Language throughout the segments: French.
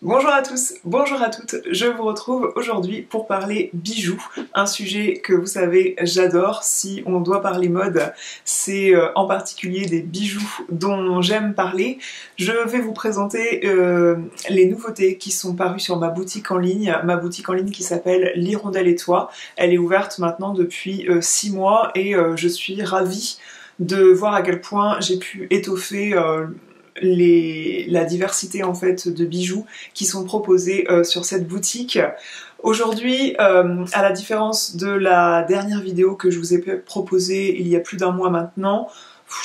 Bonjour à tous, bonjour à toutes, je vous retrouve aujourd'hui pour parler bijoux, un sujet que vous savez j'adore. Si on doit parler mode, c'est en particulier des bijoux dont j'aime parler. Je vais vous présenter les nouveautés qui sont parues sur ma boutique en ligne qui s'appelle L'Hirondelle et Toi. Elle est ouverte maintenant depuis 6 mois et je suis ravie de voir à quel point j'ai pu étoffer la diversité en fait de bijoux qui sont proposés sur cette boutique. Aujourd'hui, à la différence de la dernière vidéo que je vous ai proposée il y a plus d'un mois maintenant,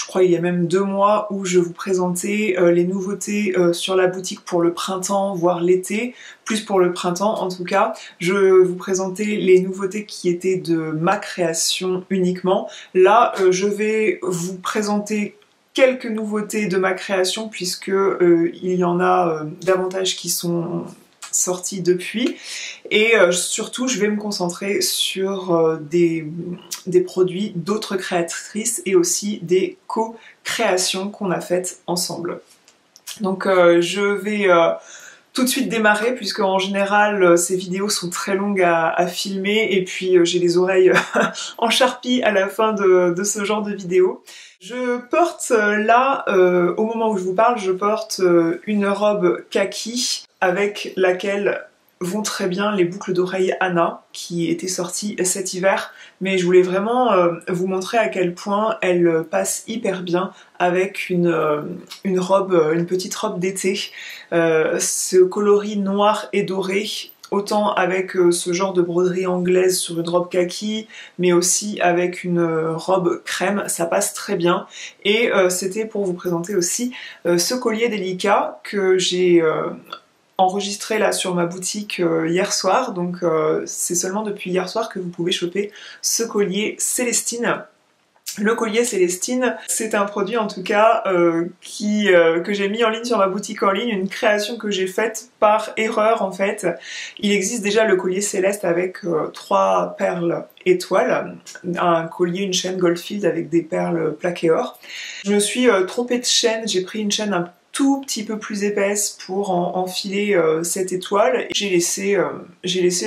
je crois il y a même 2 mois, où je vous présentais les nouveautés sur la boutique pour le printemps, voire l'été, plus pour le printemps en tout cas. Je vous présentais les nouveautés qui étaient de ma création uniquement. Là, je vais vous présenter quelques nouveautés de ma création puisque il y en a davantage qui sont sortis depuis et surtout je vais me concentrer sur des produits d'autres créatrices et aussi des co-créations qu'on a faites ensemble. Donc je vais tout de suite démarrer puisque en général ces vidéos sont très longues à filmer et puis j'ai les oreilles en charpie à la fin de ce genre de vidéo. Je porte là, au moment où je vous parle, je porte une robe kaki avec laquelle vont très bien les boucles d'oreilles Anna qui étaient sorties cet hiver, mais je voulais vraiment vous montrer à quel point elle passe hyper bien avec une petite robe d'été. Ce coloris noir et doré, autant avec ce genre de broderie anglaise sur une robe kaki, mais aussi avec une robe crème, ça passe très bien. Et c'était pour vous présenter aussi ce collier délicat que j'ai enregistré là sur ma boutique hier soir. Donc c'est seulement depuis hier soir que vous pouvez choper ce collier Célestine. Le collier Célestine, c'est un produit en tout cas que j'ai mis en ligne sur ma boutique en ligne, une création que j'ai faite par erreur en fait. Il existe déjà le collier Céleste avec 3 perles étoiles, un collier, une chaîne Goldfield avec des perles plaquées or. Je me suis trompée de chaîne, j'ai pris une chaîne un tout petit peu plus épaisse pour enfiler cette étoile. J'ai laissé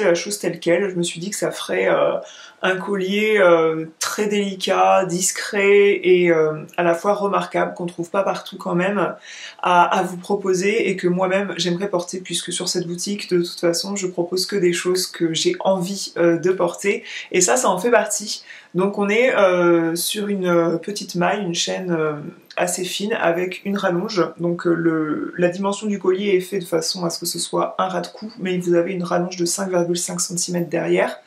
la chose telle quelle, je me suis dit que ça ferait un collier très délicat, discret et à la fois remarquable, qu'on trouve pas partout quand même, à vous proposer et que moi-même j'aimerais porter puisque sur cette boutique de toute façon je propose que des choses que j'ai envie de porter et ça en fait partie. Donc on est sur une petite maille, une chaîne assez fine avec une rallonge. Donc la dimension du collier est faite de façon à ce que ce soit un ras de cou, mais vous avez une rallonge de 5,5 cm derrière.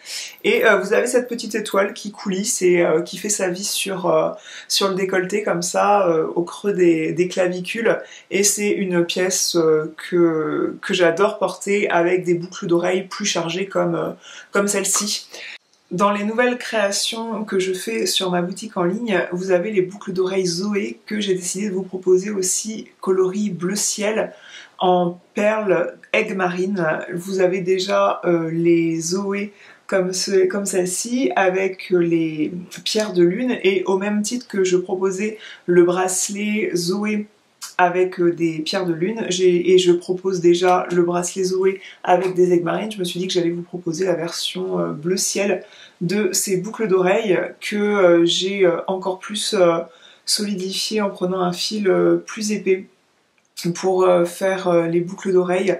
Et vous avez cette petite étoile qui coulisse et qui fait sa vie sur le décolleté comme ça, au creux des clavicules. Et c'est une pièce que j'adore porter avec des boucles d'oreilles plus chargées comme celle-ci. Dans les nouvelles créations que je fais sur ma boutique en ligne, vous avez les boucles d'oreilles Zoé que j'ai décidé de vous proposer aussi coloris bleu ciel en perles aigue marine. Vous avez déjà les Zoé comme celle-ci avec les pierres de lune et au même titre que je proposais le bracelet Zoé avec des pierres de lune et je propose déjà le bracelet Zoé avec des aigues marines. Je me suis dit que j'allais vous proposer la version bleu ciel de ces boucles d'oreilles que j'ai encore plus solidifié en prenant un fil plus épais pour faire les boucles d'oreilles.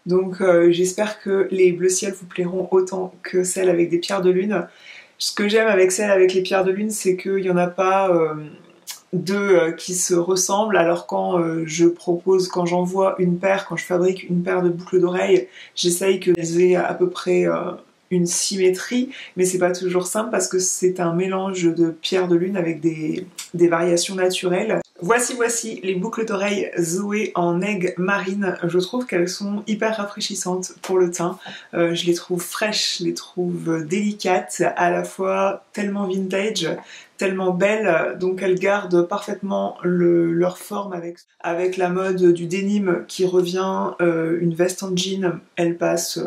Donc j'espère que les bleu ciel vous plairont autant que celles avec des pierres de lune. Ce que j'aime avec celles avec les pierres de lune, c'est qu'il n'y en a pas deux qui se ressemblent, alors quand quand j'envoie une paire, quand je fabrique une paire de boucles d'oreilles, j'essaye qu'elles aient à peu près une symétrie, mais c'est pas toujours simple parce que c'est un mélange de pierres de lune avec des variations naturelles. Voici les boucles d'oreilles Zoé en aigue marine. Je trouve qu'elles sont hyper rafraîchissantes pour le teint. Je les trouve fraîches, je les trouve délicates, à la fois tellement vintage, tellement belles, donc elles gardent parfaitement leur forme avec la mode du denim qui revient, une veste en jean, elle passe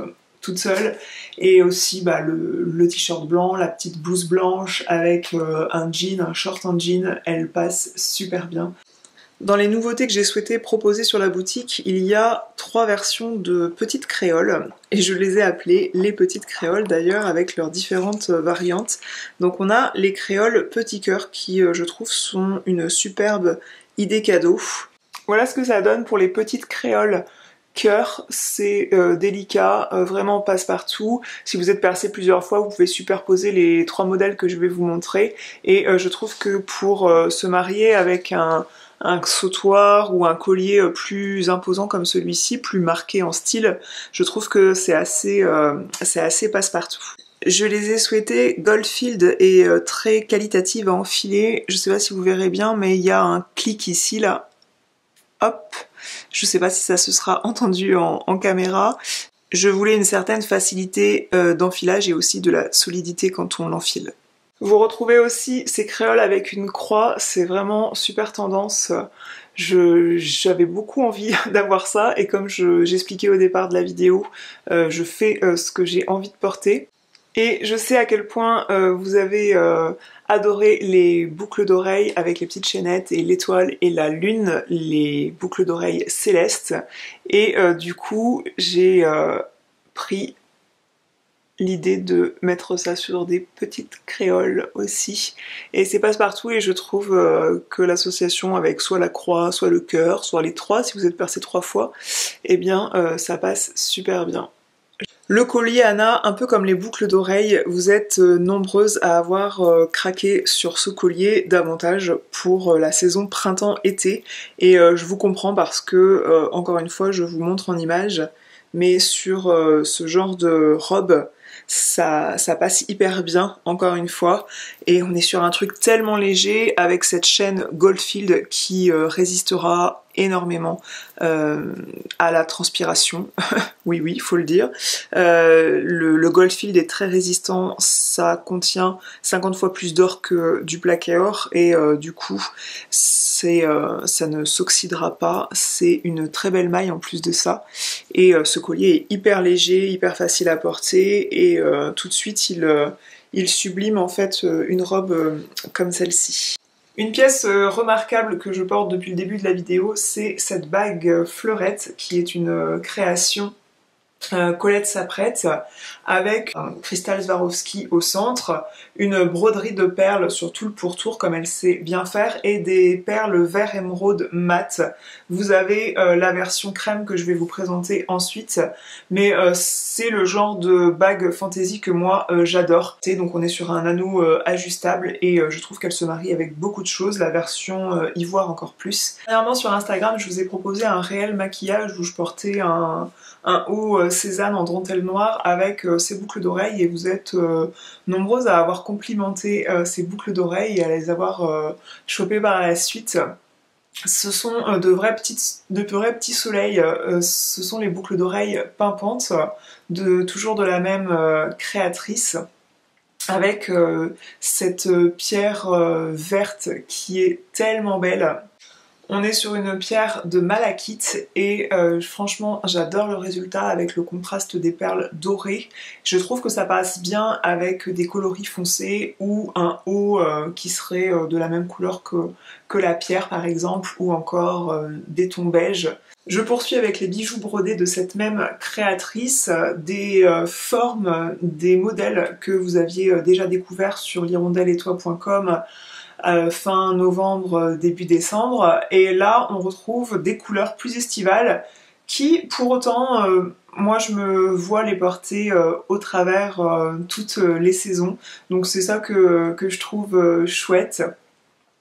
toute seule, et aussi le t-shirt blanc, la petite blouse blanche avec un jean, un short en jean, elle passe super bien. Dans les nouveautés que j'ai souhaité proposer sur la boutique, il y a 3 versions de petites créoles et je les ai appelées les petites créoles d'ailleurs avec leurs différentes variantes. Donc on a les créoles petit cœur qui je trouve sont une superbe idée cadeau. Voilà ce que ça donne pour les petites créoles cœur, c'est délicat, vraiment passe-partout. Si vous êtes percé plusieurs fois, vous pouvez superposer les 3 modèles que je vais vous montrer et je trouve que pour se marier avec un sautoir ou un collier plus imposant comme celui-ci, plus marqué en style, je trouve que c'est assez passe-partout. Je les ai souhaités Goldfield et très qualitatives à enfiler. Je sais pas si vous verrez bien, mais il y a un clic ici, là. Hop. Je sais pas si ça se sera entendu en caméra. Je voulais une certaine facilité d'enfilage et aussi de la solidité quand on l'enfile. Vous retrouvez aussi ces créoles avec une croix, c'est vraiment super tendance. J'avais beaucoup envie d'avoir ça et comme j'expliquais au départ de la vidéo, je fais ce que j'ai envie de porter. Et je sais à quel point vous avez adoré les boucles d'oreilles avec les petites chaînettes et l'étoile et la lune, les boucles d'oreilles célestes. Et du coup, j'ai pris l'idée de mettre ça sur des petites créoles aussi. Et c'est passe-partout et je trouve que l'association avec soit la croix, soit le cœur, soit les 3, si vous êtes percé 3 fois, eh bien ça passe super bien. Le collier Anna, un peu comme les boucles d'oreilles, vous êtes nombreuses à avoir craqué sur ce collier davantage pour la saison printemps-été et je vous comprends parce que, encore une fois, je vous montre en image, mais sur ce genre de robe, ça passe hyper bien, encore une fois, et on est sur un truc tellement léger avec cette chaîne Goldfield qui résistera énormément à la transpiration, oui, il faut le dire. Le Goldfield est très résistant, ça contient 50 fois plus d'or que du plaqué or, et du coup, ça ne s'oxydera pas, c'est une très belle maille en plus de ça, et ce collier est hyper léger, hyper facile à porter, et tout de suite il sublime en fait une robe comme celle-ci. Une pièce remarquable que je porte depuis le début de la vidéo, c'est cette bague fleurette qui est une création Colette s'apprête avec un cristal Swarovski au centre, une broderie de perles sur tout le pourtour comme elle sait bien faire et des perles vert émeraude mat. Vous avez la version crème que je vais vous présenter ensuite, mais c'est le genre de bague fantaisie que moi j'adore. Donc on est sur un anneau ajustable et je trouve qu'elle se marie avec beaucoup de choses, la version ivoire encore plus. Dernièrement sur Instagram je vous ai proposé un réel maquillage où je portais un haut Cézanne en dentelle noire avec ces boucles d'oreilles et vous êtes nombreuses à avoir complimenté ces boucles d'oreilles et à les avoir chopées par la suite. Ce sont de vrais petits soleils, ce sont les boucles d'oreilles pimpantes, toujours de la même créatrice, avec cette pierre verte qui est tellement belle. On est sur une pierre de malachite et franchement j'adore le résultat avec le contraste des perles dorées. Je trouve que ça passe bien avec des coloris foncés ou un haut qui serait de la même couleur que la pierre par exemple ou encore des tons beige. Je poursuis avec les bijoux brodés de cette même créatrice, des formes, des modèles que vous aviez déjà découverts sur l'hirondelle-et-toi.com fin novembre, début décembre, et là on retrouve des couleurs plus estivales qui pour autant moi je me vois les porter au travers toutes les saisons, donc c'est ça que je trouve chouette.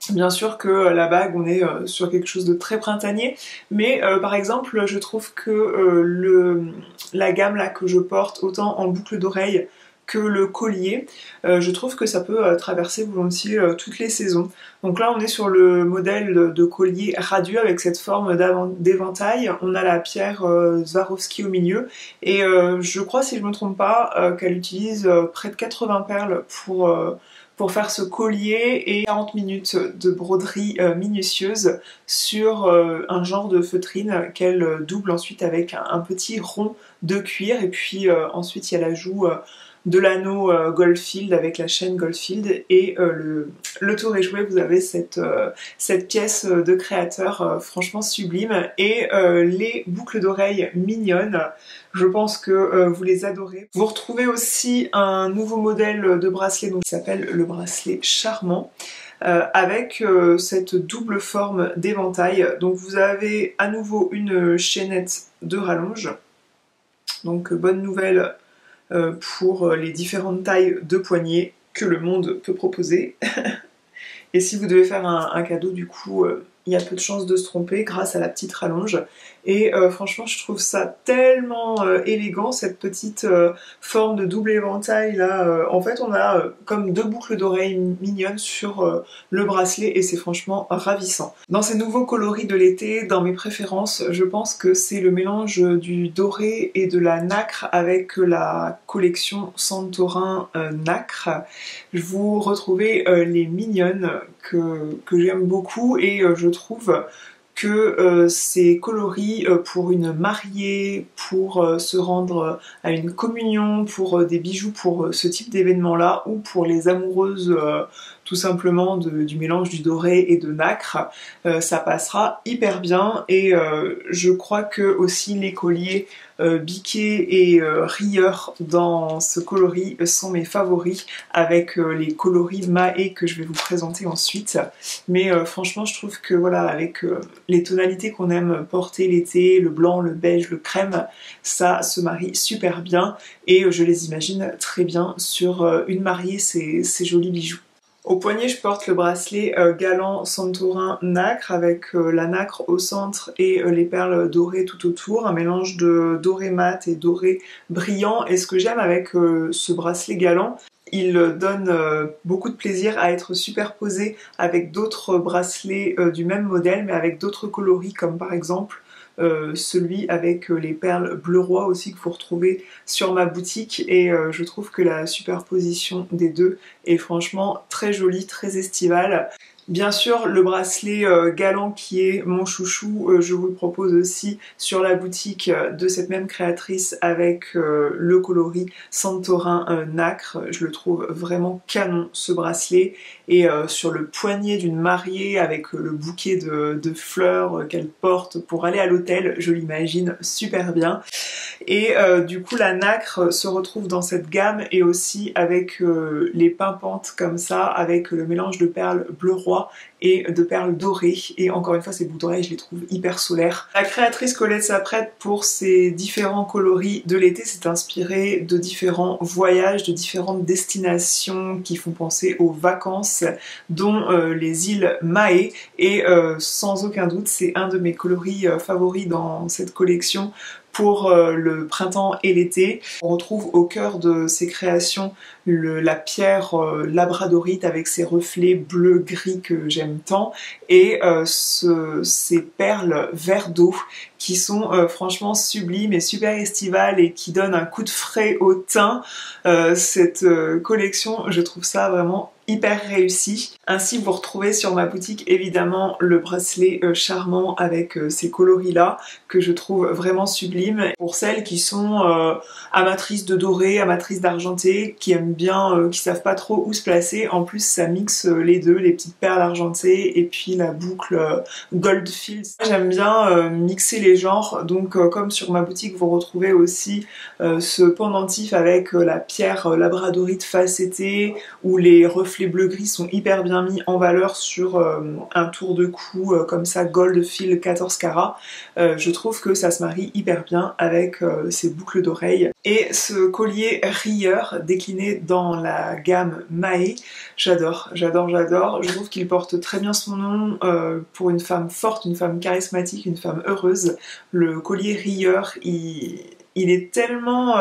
Bien sûr que la bague, on est sur quelque chose de très printanier, mais par exemple, je trouve que la gamme là que je porte, autant en boucle d'oreille que le collier, je trouve que ça peut traverser volontiers toutes les saisons. Donc là, on est sur le modèle de collier radieux avec cette forme d'éventail. On a la pierre Swarovski au milieu, et je crois, si je ne me trompe pas, qu'elle utilise près de 80 perles pour faire ce collier et 40 minutes de broderie minutieuse sur un genre de feutrine qu'elle double ensuite avec un petit rond de cuir, et puis ensuite il y a l'ajout de l'anneau Goldfield avec la chaîne Goldfield, et le tour est joué, vous avez cette pièce de créateur franchement sublime, et les boucles d'oreilles mignonnes. Je pense que vous les adorez. Vous retrouvez aussi un nouveau modèle de bracelet donc, qui s'appelle le bracelet Charmant. Avec cette double forme d'éventail. Donc vous avez à nouveau une chaînette de rallonge. Donc bonne nouvelle pour les différentes tailles de poignets que le monde peut proposer. Et si vous devez faire un cadeau, du coup, il y a peu de chances de se tromper grâce à la petite rallonge. Et franchement, je trouve ça tellement élégant, cette petite forme de double éventail là. En fait, on a comme deux boucles d'oreilles mignonnes sur le bracelet et c'est franchement ravissant. Dans ces nouveaux coloris de l'été, dans mes préférences, je pense que c'est le mélange du doré et de la nacre avec la collection Santorin nacre. Vous retrouvez les mignonnes que j'aime beaucoup, et je trouve que ces coloris pour une mariée, pour se rendre à une communion, pour des bijoux pour ce type d'événement là, ou pour les amoureuses tout simplement du mélange du doré et de nacre, ça passera hyper bien. Et je crois que aussi les colliers biquet et rieur dans ce coloris sont mes favoris, avec les coloris Mahé que je vais vous présenter ensuite. Mais franchement, je trouve que voilà, avec les tonalités qu'on aime porter l'été, le blanc, le beige, le crème, ça se marie super bien, et je les imagine très bien sur une mariée, ces jolis bijoux. Au poignet, je porte le bracelet galant Santorin nacre avec la nacre au centre et les perles dorées tout autour, un mélange de doré mat et doré brillant. Et ce que j'aime avec ce bracelet galant, il donne beaucoup de plaisir à être superposé avec d'autres bracelets du même modèle, mais avec d'autres coloris, comme par exemple celui avec les perles bleu roi aussi que vous retrouvez sur ma boutique, et je trouve que la superposition des deux est franchement très jolie, très estivale. Bien sûr, le bracelet galant qui est mon chouchou, je vous le propose aussi sur la boutique de cette même créatrice avec le coloris Santorin nacre. Je le trouve vraiment canon ce bracelet, et sur le poignet d'une mariée avec le bouquet de fleurs qu'elle porte pour aller à l'hôtel, je l'imagine super bien. Et du coup la nacre se retrouve dans cette gamme, et aussi avec les pimpantes comme ça, avec le mélange de perles bleu roi et de perles dorées, et encore une fois ces boucles d'oreilles je les trouve hyper solaires. La créatrice Colette Saprette, pour ses différents coloris de l'été, s'est inspirée de différents voyages, de différentes destinations qui font penser aux vacances, dont les îles Mahé, et sans aucun doute c'est un de mes coloris favoris dans cette collection pour le printemps et l'été. On retrouve au cœur de ces créations la pierre labradorite avec ses reflets bleu-gris que j'aime tant, et ces perles vert d'eau qui sont franchement sublimes et super estivales et qui donnent un coup de frais au teint. Cette collection, je trouve ça vraiment hyper réussi. Ainsi, vous retrouvez sur ma boutique évidemment le bracelet charmant avec ces coloris là que je trouve vraiment sublime. Pour celles qui sont amatrices de doré, amatrices d'argenté, qui aiment bien, qui savent pas trop où se placer, en plus ça mixe les deux, les petites perles argentées et puis la boucle Goldfield. J'aime bien mixer les genres, donc comme sur ma boutique vous retrouvez aussi ce pendentif avec la pierre labradorite facettée, où les reflets bleu-gris sont hyper bien mis en valeur sur un tour de cou comme ça, Goldfield 14 carats. Je trouve que ça se marie hyper bien avec ces boucles d'oreilles. Et ce collier rieur décliné dans la gamme Mahé, j'adore, j'adore, j'adore. Je trouve qu'il porte très bien son nom pour une femme forte, une femme charismatique, une femme heureuse. Le collier rieur, il est tellement...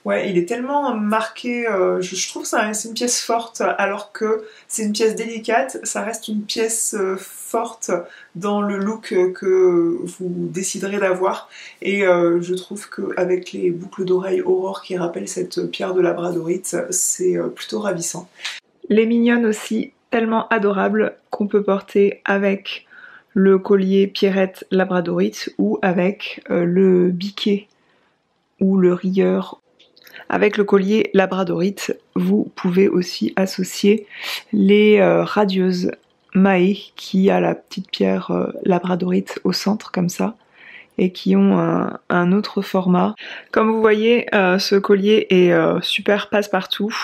ouais, il est tellement marqué, je trouve que c'est une pièce forte, alors que c'est une pièce délicate, ça reste une pièce forte dans le look que vous déciderez d'avoir, et je trouve qu'avec les boucles d'oreilles Aurore qui rappellent cette pierre de labradorite, c'est plutôt ravissant. Les mignonnes aussi, tellement adorables, qu'on peut porter avec le collier Pierrette labradorite ou avec le biquet ou le rieur Avec le collier labradorite, vous pouvez aussi associer les radieuses Mahé qui a la petite pierre labradorite au centre comme ça et qui ont un autre format. Comme vous voyez, ce collier est super passe-partout,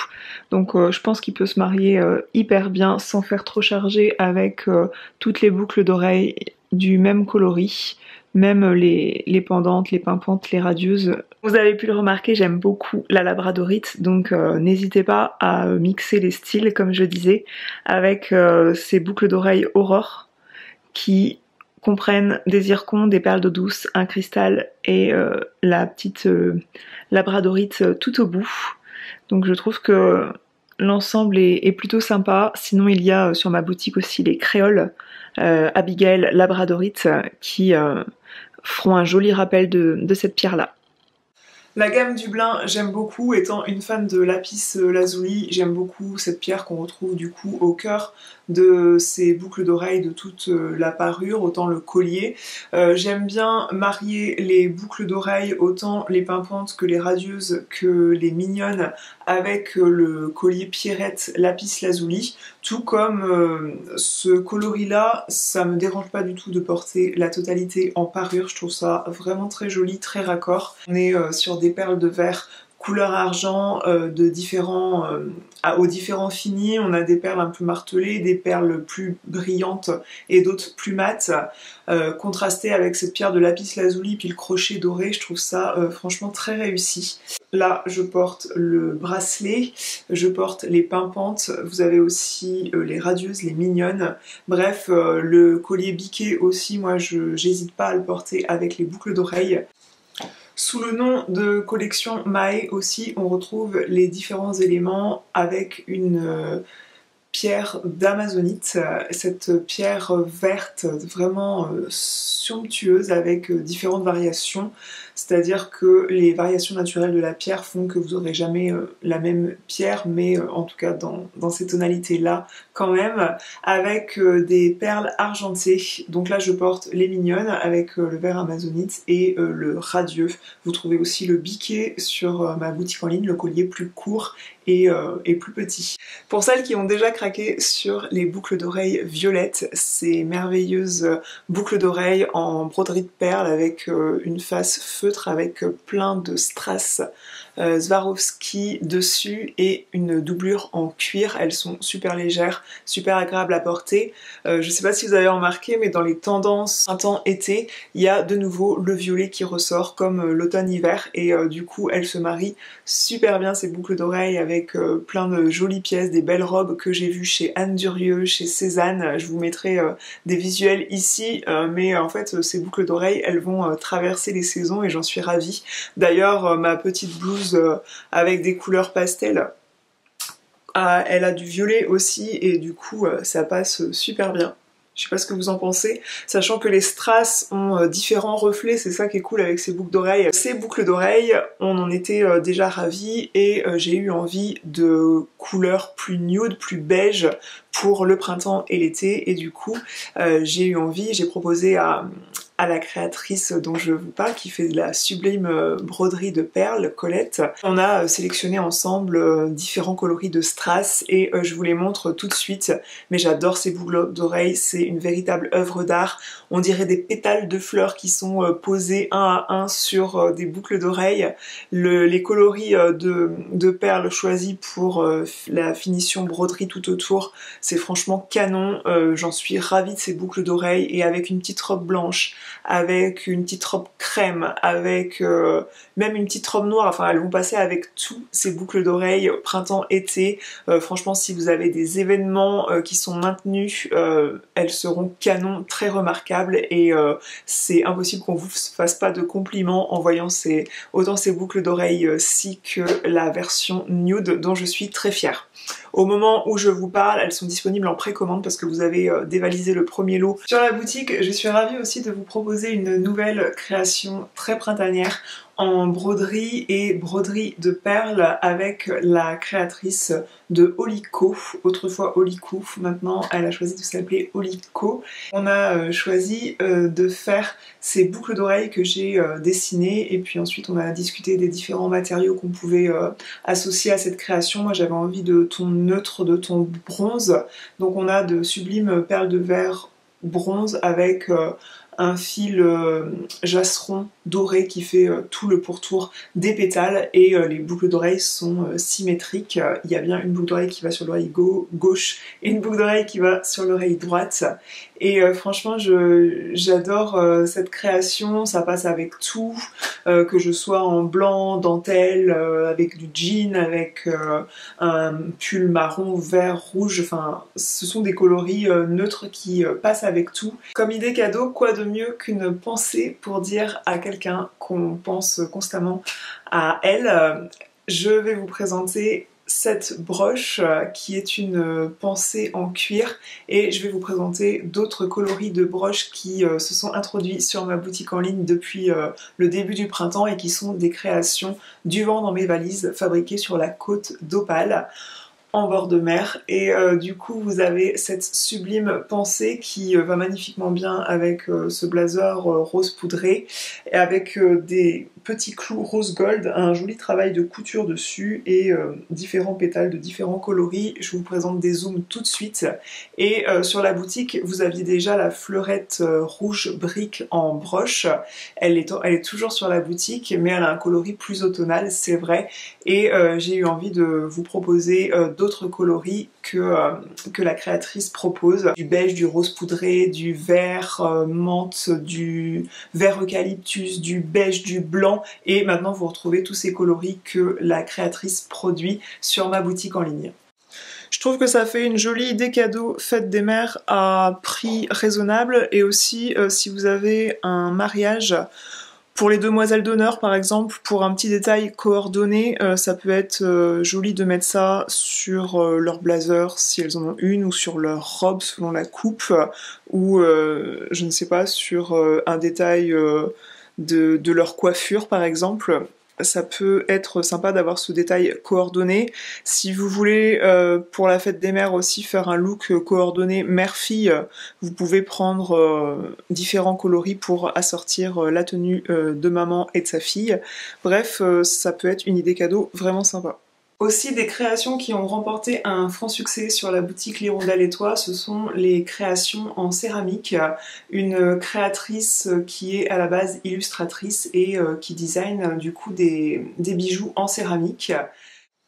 donc je pense qu'il peut se marier hyper bien sans faire trop chargé avec toutes les boucles d'oreilles du même coloris. Même les pendantes, les pimpantes, les radieuses. Vous avez pu le remarquer, j'aime beaucoup la labradorite, donc n'hésitez pas à mixer les styles, comme je disais, avec ces boucles d'oreilles Aurore qui comprennent des zircons, des perles d'eau douce, un cristal et la petite labradorite tout au bout. Donc je trouve que l'ensemble est plutôt sympa. Sinon il y a sur ma boutique aussi les créoles Abigail labradorite qui feront un joli rappel de cette pierre-là. La gamme Dublin, j'aime beaucoup, étant une fan de lapis lazuli, j'aime beaucoup cette pierre qu'on retrouve du coup au cœur de ces boucles d'oreilles de toute la parure, autant le collier. J'aime bien marier les boucles d'oreilles, autant les pimpantes que les radieuses que les mignonnes, avec le collier pierrette lapis lazuli, tout comme ce coloris-là, ça me dérange pas du tout de porter la totalité en parure, je trouve ça vraiment très joli, très raccord. On est sur des perles de verre couleur argent aux différents finis. On a des perles un peu martelées, des perles plus brillantes et d'autres plus mates, contrastées avec cette pierre de lapis lazuli puis le crochet doré. Je trouve ça franchement très réussi. Là je porte le bracelet, je porte les pimpantes, vous avez aussi les radieuses, les mignonnes. Bref, le collier biquet aussi, moi j'hésite pas à le porter avec les boucles d'oreilles. Sous le nom de collection Mahé aussi, on retrouve les différents éléments avec une pierre d'amazonite, cette pierre verte vraiment somptueuse avec différentes variations, c'est-à-dire que les variations naturelles de la pierre font que vous n'aurez jamais la même pierre, mais en tout cas dans ces tonalités-là quand même, avec des perles argentées. Donc là je porte les mignonnes avec le vert amazonite et le radieux. Vous trouvez aussi le biquet sur ma boutique en ligne, le collier plus court et plus petit. Pour celles qui ont déjà craqué sur les boucles d'oreilles violettes, ces merveilleuses boucles d'oreilles en broderie de perles avec une face feutre avec plein de strass Swarovski dessus et une doublure en cuir. Elles sont super légères, super agréables à porter. Je sais pas si vous avez remarqué, mais dans les tendances printemps-été, il y a de nouveau le violet qui ressort comme l'automne-hiver et du coup elles se marient super bien ces boucles d'oreilles avec plein de jolies pièces, des belles robes que j'ai vues chez Anne Durieux, chez Cézanne. Je vous mettrai des visuels ici, mais en fait ces boucles d'oreilles elles vont traverser les saisons et j'en suis ravie. D'ailleurs ma petite blouse avec des couleurs pastel, elle a du violet aussi et du coup ça passe super bien. Je sais pas ce que vous en pensez, sachant que les strass ont différents reflets, c'est ça qui est cool avec ces boucles d'oreilles. Ces boucles d'oreilles, on en était déjà ravis et j'ai eu envie de couleurs plus nude, plus beige pour le printemps et l'été et du coup j'ai proposé à la créatrice dont je vous parle, qui fait de la sublime broderie de perles, Colette. On a sélectionné ensemble différents coloris de strass et je vous les montre tout de suite, mais j'adore ces boucles d'oreilles, c'est une véritable œuvre d'art. On dirait des pétales de fleurs qui sont posés un à un sur des boucles d'oreilles. Les coloris de perles choisis pour la finition broderie tout autour, c'est franchement canon. J'en suis ravie de ces boucles d'oreilles et avec une petite robe blanche, avec une petite robe crème, avec même une petite robe noire, enfin elles vont passer avec tous ces boucles d'oreilles printemps-été. Franchement si vous avez des événements qui sont maintenus, elles seront canon, très remarquables et c'est impossible qu'on vous fasse pas de compliments en voyant autant ces boucles d'oreilles-ci que la version nude dont je suis très fière. Au moment où je vous parle, elles sont disponibles en précommande parce que vous avez dévalisé le premier lot sur la boutique. Je suis ravie aussi de vous proposer une nouvelle création très printanière. en broderie et broderie de perles avec la créatrice de Olico, autrefois Olico, maintenant elle a choisi de s'appeler Olico. On a choisi de faire ces boucles d'oreilles que j'ai dessinées et puis ensuite on a discuté des différents matériaux qu'on pouvait associer à cette création. Moi j'avais envie de ton neutre, de ton bronze, donc on a de sublimes perles de verre bronze avec un fil jasseron doré qui fait tout le pourtour des pétales et les boucles d'oreilles sont symétriques. Il y a bien une boucle d'oreille qui va sur l'oreille gauche et une boucle d'oreille qui va sur l'oreille droite. Et franchement j'adore cette création, ça passe avec tout, que je sois en blanc, dentelle, avec du jean, avec un pull marron, vert, rouge, enfin ce sont des coloris neutres qui passent avec tout. Comme idée cadeau, quoi de mieux qu'une pensée pour dire à quelqu'un qu'on pense constamment à elle. Je vais vous présenter cette broche qui est une pensée en cuir et je vais vous présenter d'autres coloris de broches qui se sont introduits sur ma boutique en ligne depuis le début du printemps et qui sont des créations du vent dans mes valises fabriquées sur la côte d'Opale en bord de mer et du coup vous avez cette sublime pensée qui va magnifiquement bien avec ce blazer rose poudré et avec des petits clous rose gold, un joli travail de couture dessus et différents pétales de différents coloris. Je vous présente des zooms tout de suite et sur la boutique vous aviez déjà la fleurette rouge brique en broche. Elle est toujours sur la boutique mais elle a un coloris plus automnal, c'est vrai, et j'ai eu envie de vous proposer d'autres coloris que la créatrice propose. Du beige, du rose poudré, du vert menthe, du vert eucalyptus, du beige, du blanc et maintenant vous retrouvez tous ces coloris que la créatrice produit sur ma boutique en ligne. Je trouve que ça fait une jolie idée cadeau fête des mères à prix raisonnable et aussi si vous avez un mariage pour les demoiselles d'honneur par exemple, pour un petit détail coordonné, ça peut être joli de mettre ça sur leur blazer si elles en ont une, ou sur leur robe selon la coupe, ou je ne sais pas, sur un détail de leur coiffure par exemple. Ça peut être sympa d'avoir ce détail coordonné. Si vous voulez pour la fête des mères aussi faire un look coordonné mère-fille, vous pouvez prendre différents coloris pour assortir la tenue de maman et de sa fille. Bref, ça peut être une idée cadeau vraiment sympa. Aussi des créations qui ont remporté un franc succès sur la boutique L'Hirondelle et Toi, ce sont les créations en céramique. Une créatrice qui est à la base illustratrice et qui design du coup des bijoux en céramique.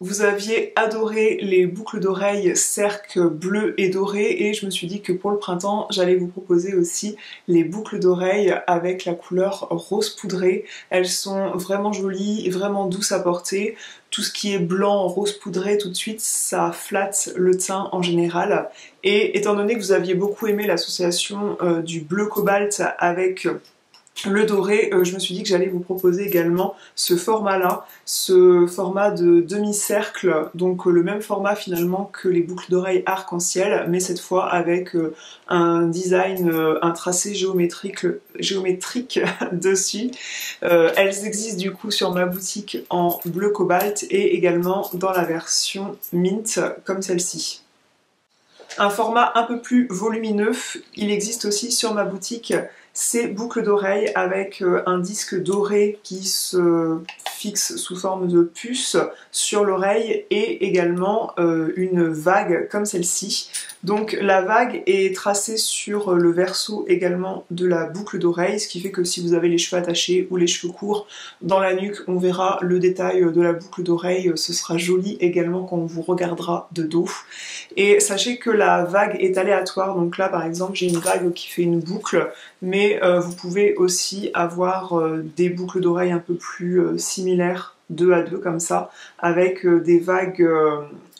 Vous aviez adoré les boucles d'oreilles cercles bleues et dorées et je me suis dit que pour le printemps j'allais vous proposer aussi les boucles d'oreilles avec la couleur rose poudré. Elles sont vraiment jolies, vraiment douces à porter. Tout ce qui est blanc, rose poudré tout de suite ça flatte le teint en général. Et étant donné que vous aviez beaucoup aimé l'association du bleu cobalt avec le doré, je me suis dit que j'allais vous proposer également ce format-là, ce format de demi-cercle, donc le même format finalement que les boucles d'oreilles arc-en-ciel, mais cette fois avec un design, un tracé géométrique dessus. Elles existent du coup sur ma boutique en bleu cobalt et également dans la version mint comme celle-ci. Un format un peu plus volumineux, il existe aussi sur ma boutique ces boucles d'oreilles avec un disque doré qui se fixe sous forme de puce sur l'oreille et également une vague comme celle-ci. Donc la vague est tracée sur le verso également de la boucle d'oreille, ce qui fait que si vous avez les cheveux attachés ou les cheveux courts dans la nuque, on verra le détail de la boucle d'oreille, ce sera joli également quand on vous regardera de dos. Et sachez que la vague est aléatoire, donc là par exemple j'ai une vague qui fait une boucle, mais vous pouvez aussi avoir des boucles d'oreilles un peu plus similaires, 2 à 2 comme ça, avec des vagues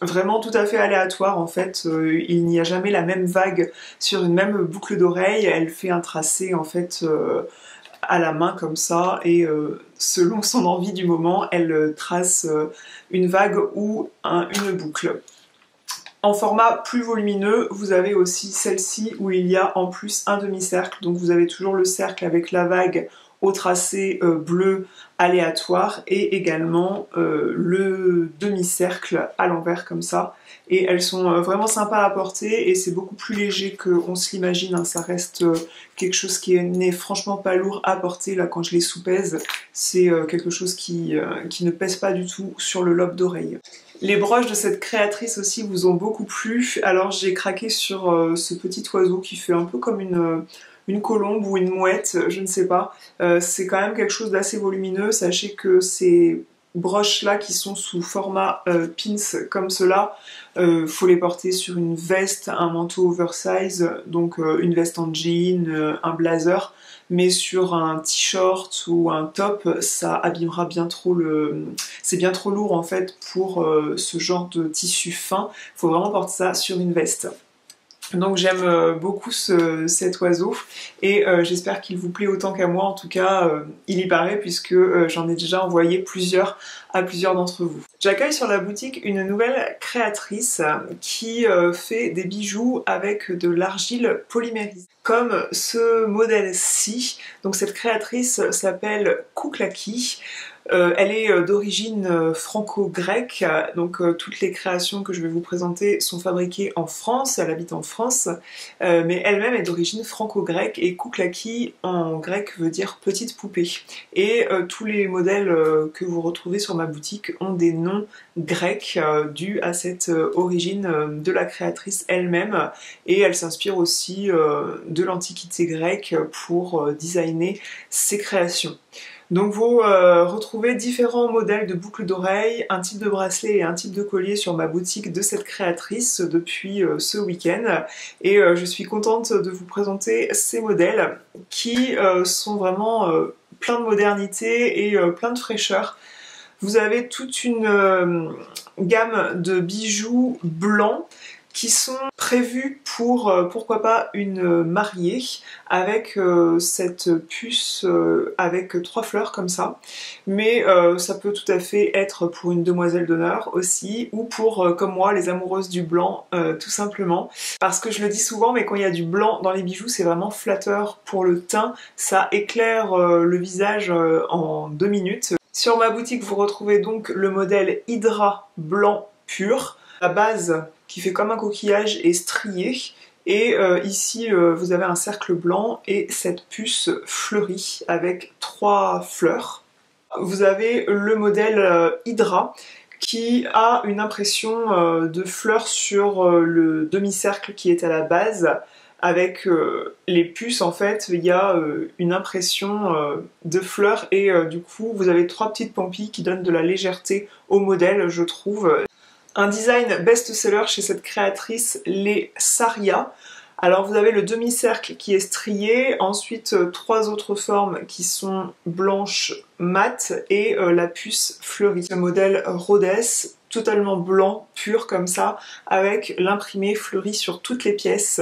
vraiment tout à fait aléatoires en fait. Il n'y a jamais la même vague sur une même boucle d'oreille, elle fait un tracé en fait à la main comme ça et selon son envie du moment, elle trace une vague ou une boucle. En format plus volumineux, vous avez aussi celle-ci où il y a en plus un demi-cercle, donc vous avez toujours le cercle avec la vague au tracé bleu aléatoire et également le demi-cercle à l'envers comme ça. Et elles sont vraiment sympas à porter et c'est beaucoup plus léger qu'on se l'imagine, hein. Ça reste quelque chose qui n'est franchement pas lourd à porter. Là quand je les soupèse, c'est quelque chose qui ne pèse pas du tout sur le lobe d'oreille. Les broches de cette créatrice aussi vous ont beaucoup plu, alors j'ai craqué sur ce petit oiseau qui fait un peu comme une colombe ou une mouette, je ne sais pas. C'est quand même quelque chose d'assez volumineux, sachez que ces broches là qui sont sous format pins comme cela, faut les porter sur une veste, un manteau oversize, donc une veste en jean, un blazer, mais sur un t-shirt ou un top, ça abîmera bien trop c'est bien trop lourd en fait pour ce genre de tissu fin. Faut vraiment porter ça sur une veste. Donc j'aime beaucoup cet oiseau et j'espère qu'il vous plaît autant qu'à moi. En tout cas, il y paraît puisque j'en ai déjà envoyé plusieurs à plusieurs d'entre vous. J'accueille sur la boutique une nouvelle créatrice qui fait des bijoux avec de l'argile polymérisée, comme ce modèle-ci. Donc cette créatrice s'appelle Kouklaki. Elle est d'origine franco-grecque, donc toutes les créations que je vais vous présenter sont fabriquées en France, elle habite en France, mais elle-même est d'origine franco-grecque et Kouklaki en grec veut dire petite poupée. Et tous les modèles que vous retrouvez sur ma boutique ont des noms grecs dus à cette origine de la créatrice elle-même et elle s'inspire aussi de l'Antiquité grecque pour designer ses créations. Donc vous retrouvez différents modèles de boucles d'oreilles, un type de bracelet et un type de collier sur ma boutique de cette créatrice depuis ce week-end et je suis contente de vous présenter ces modèles qui sont vraiment plein de modernité et plein de fraîcheur. Vous avez toute une gamme de bijoux blancs qui sont prévus pour, pourquoi pas, une mariée avec cette puce avec 3 fleurs comme ça. Mais ça peut tout à fait être pour une demoiselle d'honneur aussi, ou pour, comme moi, les amoureuses du blanc, tout simplement. Parce que je le dis souvent, mais quand il y a du blanc dans les bijoux, c'est vraiment flatteur pour le teint. Ça éclaire le visage en 2 minutes. Sur ma boutique, vous retrouvez donc le modèle Hydra blanc pur. La base qui fait comme un coquillage est striée et ici vous avez un cercle blanc et cette puce fleurie avec 3 fleurs. Vous avez le modèle Hydra qui a une impression de fleurs sur le demi-cercle qui est à la base. Avec les puces en fait, il y a une impression de fleurs et du coup vous avez 3 petites pampilles qui donnent de la légèreté au modèle, je trouve. Un design best-seller chez cette créatrice, les Saria. Alors vous avez le demi-cercle qui est strié, ensuite 3 autres formes qui sont blanches mat et la puce fleurie. Ce modèle Rhodes, totalement blanc, pur comme ça, avec l'imprimé fleuri sur toutes les pièces.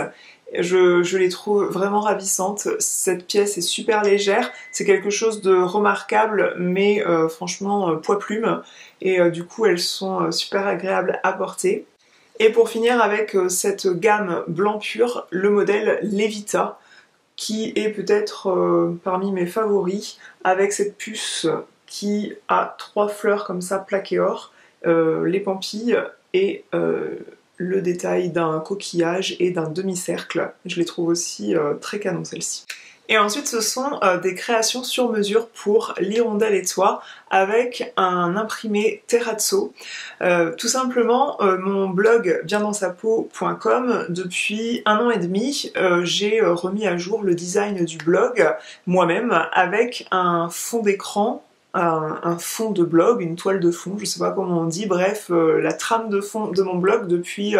Je les trouve vraiment ravissantes. Cette pièce est super légère, c'est quelque chose de remarquable, mais franchement poids plume. Et du coup elles sont super agréables à porter. Et pour finir avec cette gamme blanc pur, le modèle Levita, qui est peut-être parmi mes favoris, avec cette puce qui a 3 fleurs comme ça plaquées or, les pampilles et le détail d'un coquillage et d'un demi-cercle. Je les trouve aussi très canon celles-ci. Et ensuite ce sont des créations sur mesure pour l'Hirondelle et toi avec un imprimé terrazzo. Tout simplement mon blog biendanssapeau.com depuis 1 an et demi j'ai remis à jour le design du blog moi-même avec un fond d'écran, un fond de blog, une toile de fond, je sais pas comment on dit, bref, la trame de fond de mon blog depuis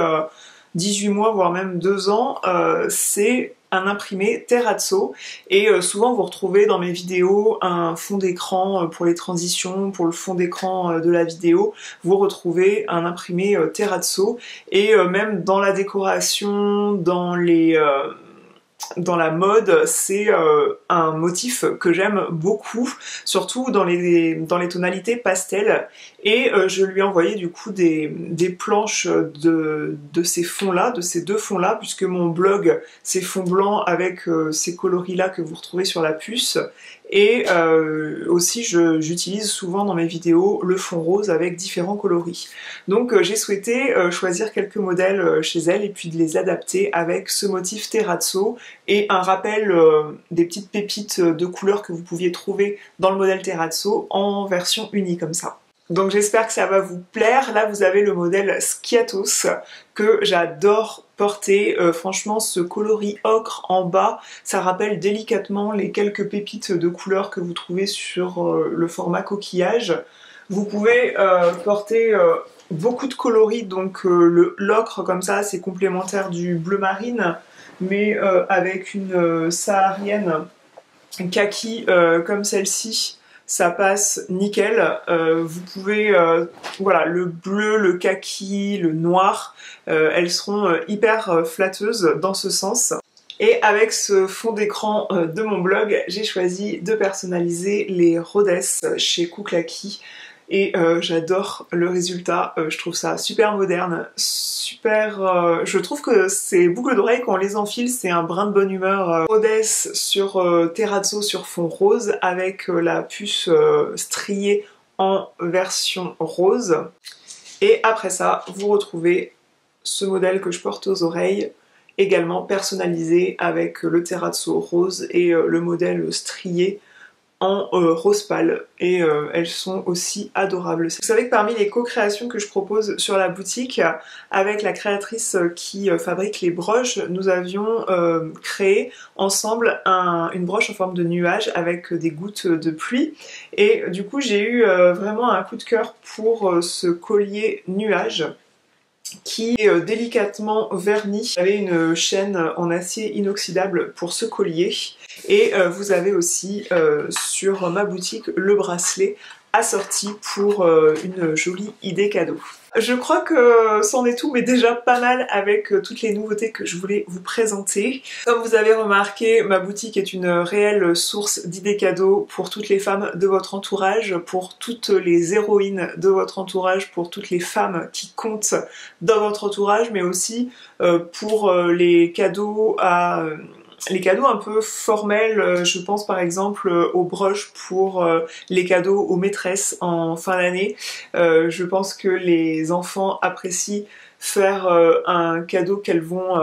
18 mois, voire même 2 ans, c'est un imprimé terrazzo et souvent vous retrouvez dans mes vidéos un fond d'écran pour les transitions, pour le fond d'écran de la vidéo, vous retrouvez un imprimé terrazzo et même dans la décoration, dans la mode, c'est un motif que j'aime beaucoup, surtout dans les tonalités pastel. Et je lui ai envoyé du coup des planches de ces fonds-là, de ces 2 fonds-là, puisque mon blog c'est fond blanc avec ces coloris-là que vous retrouvez sur la puce. Et aussi j'utilise souvent dans mes vidéos le fond rose avec différents coloris. Donc j'ai souhaité choisir quelques modèles chez elle et puis de les adapter avec ce motif terrazzo et un rappel des petites pépites de couleurs que vous pouviez trouver dans le modèle terrazzo en version unie comme ça. Donc j'espère que ça va vous plaire. Là vous avez le modèle Skiatos que j'adore porter. Franchement ce coloris ocre en bas, ça rappelle délicatement les quelques pépites de couleurs que vous trouvez sur le format coquillage. Vous pouvez porter beaucoup de coloris, donc l'ocre comme ça c'est complémentaire du bleu marine, mais avec une saharienne kaki comme celle-ci, ça passe nickel. Vous pouvez, voilà, le bleu, le kaki, le noir, elles seront hyper flatteuses dans ce sens. Et avec ce fond d'écran de mon blog, j'ai choisi de personnaliser les Rhodes chez Kouklaki. Et j'adore le résultat, je trouve ça super moderne, super... je trouve que ces boucles d'oreilles, quand on les enfile, c'est un brin de bonne humeur. Rhodes sur terrazzo sur fond rose, avec la puce striée en version rose. Et après ça, vous retrouvez ce modèle que je porte aux oreilles, également personnalisé avec le terrazzo rose et le modèle strié en rose pâle, et elles sont aussi adorables. Vous savez que parmi les co-créations que je propose sur la boutique avec la créatrice qui fabrique les broches, nous avions créé ensemble une broche en forme de nuage avec des gouttes de pluie, et du coup j'ai eu vraiment un coup de cœur pour ce collier nuage qui est délicatement verni. Vous avez une chaîne en acier inoxydable pour ce collier, et vous avez aussi sur ma boutique le bracelet assorti pour une jolie idée cadeau. Je crois que c'en est tout, mais déjà pas mal avec toutes les nouveautés que je voulais vous présenter. Comme vous avez remarqué, ma boutique est une réelle source d'idées cadeaux pour toutes les femmes de votre entourage, pour toutes les héroïnes de votre entourage, pour toutes les femmes qui comptent dans votre entourage, mais aussi pour les cadeaux un peu formels. Je pense par exemple aux broches pour les cadeaux aux maîtresses en fin d'année. Je pense que les enfants apprécient faire un cadeau qu'elles vont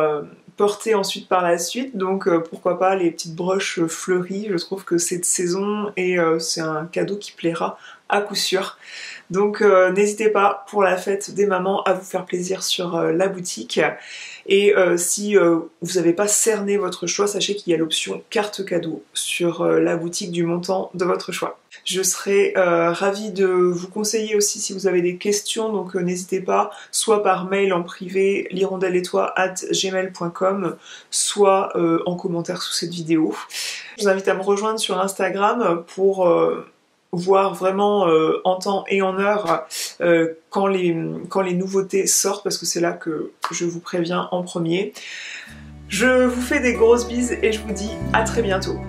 porter ensuite par la suite, donc pourquoi pas les petites broches fleuries. Je trouve que c'est de saison et c'est un cadeau qui plaira à coup sûr. Donc n'hésitez pas pour la fête des mamans à vous faire plaisir sur la boutique. Et si vous n'avez pas cerné votre choix, sachez qu'il y a l'option carte cadeau sur la boutique du montant de votre choix. Je serai ravie de vous conseiller aussi si vous avez des questions, donc n'hésitez pas, soit par mail en privé l'hirondelle-et-toi@gmail.com, soit en commentaire sous cette vidéo. Je vous invite à me rejoindre sur Instagram pour voir vraiment en temps et en heure quand les nouveautés sortent, parce que c'est là que je vous préviens en premier. Je vous fais des grosses bises et je vous dis à très bientôt.